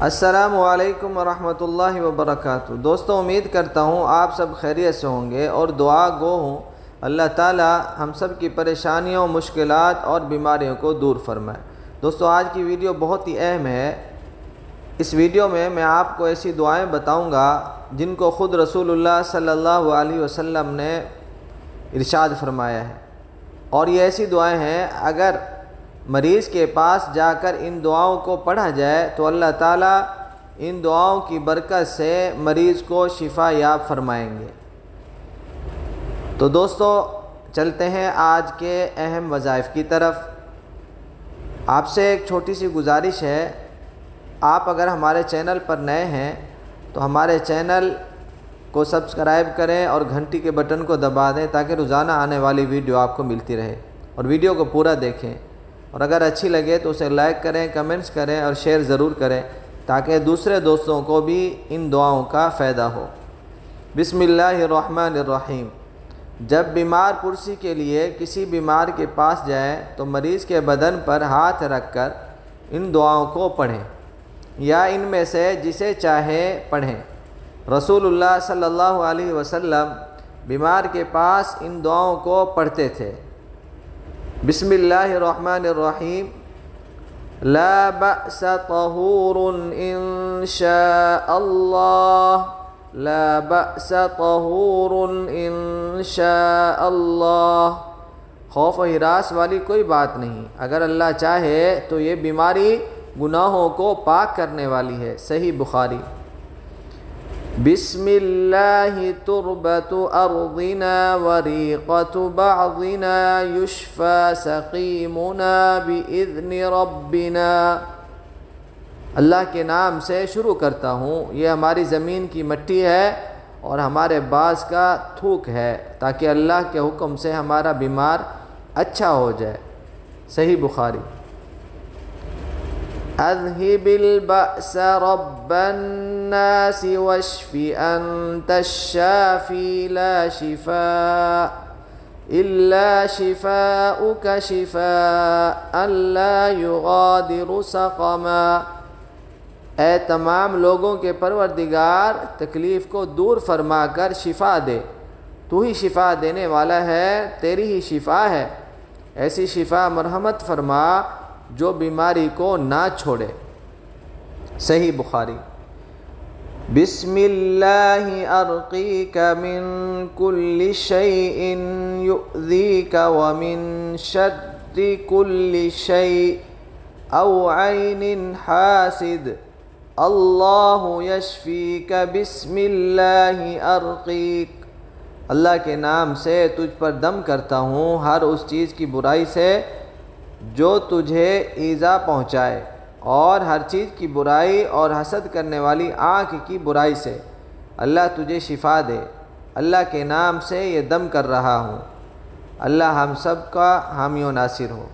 السلام علیکم ورحمۃ اللہ وبرکاتہ۔ دوستوں، امید کرتا ہوں آپ سب خیریت سے ہوں گے اور دعا گو ہوں اللہ تعالی ہم سب کی پریشانیوں، مشکلات اور بیماریوں کو دور فرمائے۔ دوستوں، آج کی ویڈیو بہت ہی اہم ہے۔ اس ویڈیو میں آپ کو ایسی دعائیں بتاؤں گا جن کو خود رسول اللہ صلی اللہ علیہ وسلم نے ارشاد فرمایا ہے، اور یہ ایسی دعائیں ہیں اگر مریض کے پاس جا کر ان دعاؤں کو پڑھا جائے تو اللہ تعالیٰ ان دعاؤں کی برکت سے مریض کو شفا یاب فرمائیں گے۔ تو دوستو، چلتے ہیں آج کے اہم وظائف کی طرف۔ آپ سے ایک چھوٹی سی گزارش ہے، آپ اگر ہمارے چینل پر نئے ہیں تو ہمارے چینل کو سبسکرائب کریں اور گھنٹی کے بٹن کو دبا دیں تاکہ روزانہ آنے والی ویڈیو آپ کو ملتی رہے، اور ویڈیو کو پورا دیکھیں، اور اگر اچھی لگے تو اسے لائک کریں، کمنٹس کریں اور شیئر ضرور کریں تاکہ دوسرے دوستوں کو بھی ان دعاؤں کا فائدہ ہو۔ بسم اللہ الرحمن الرحیم۔ جب بیمار پرسی کے لیے کسی بیمار کے پاس جائیں تو مریض کے بدن پر ہاتھ رکھ کر ان دعاؤں کو پڑھیں یا ان میں سے جسے چاہے پڑھیں۔ رسول اللہ صلی اللہ علیہ وسلم بیمار کے پاس ان دعاؤں کو پڑھتے تھے۔ بسم اللہ الرحمن الرحیم۔ لا بأس طہور ان شاء اللہ، لا بأس طہور ان شاء اللہ۔ خوف و ہراس والی کوئی بات نہیں، اگر اللہ چاہے تو یہ بیماری گناہوں کو پاک کرنے والی ہے۔ صحیح بخاری۔ بسم اللہ تربت ارضنا وریقت بعضنا یشفى سقیمنا باذن ربنا۔ اللہ کے نام سے شروع کرتا ہوں، یہ ہماری زمین کی مٹی ہے اور ہمارے بعض کا تھوک ہے تاکہ اللہ کے حکم سے ہمارا بیمار اچھا ہو جائے۔ صحیح بخاری۔ اذهب البأس رب الناس واشف انت الشافي لا شفاء الا شفاؤك شفاء لا يغادر سقما۔ اے تمام لوگوں کے پروردگار، تکلیف کو دور فرما کر شفا دے، تو ہی شفا دینے والا ہے، تیری ہی شفا ہے، ایسی شفا مرحمت فرما جو بیماری کو نہ چھوڑے۔ صحیح بخاری۔ بسم اللہ ارقیک من کل شیء یؤذیک ومن شر کل شیء او عین حاسد اللہ یشفیک بسم اللہ ارقیک۔ اللہ کے نام سے تجھ پر دم کرتا ہوں ہر اس چیز کی برائی سے جو تجھے ایذا پہنچائے، اور ہر چیز کی برائی اور حسد کرنے والی آنکھ کی برائی سے اللہ تجھے شفا دے۔ اللہ کے نام سے یہ دم کر رہا ہوں۔ اللہ ہم سب کا حامی و ناصر ہو۔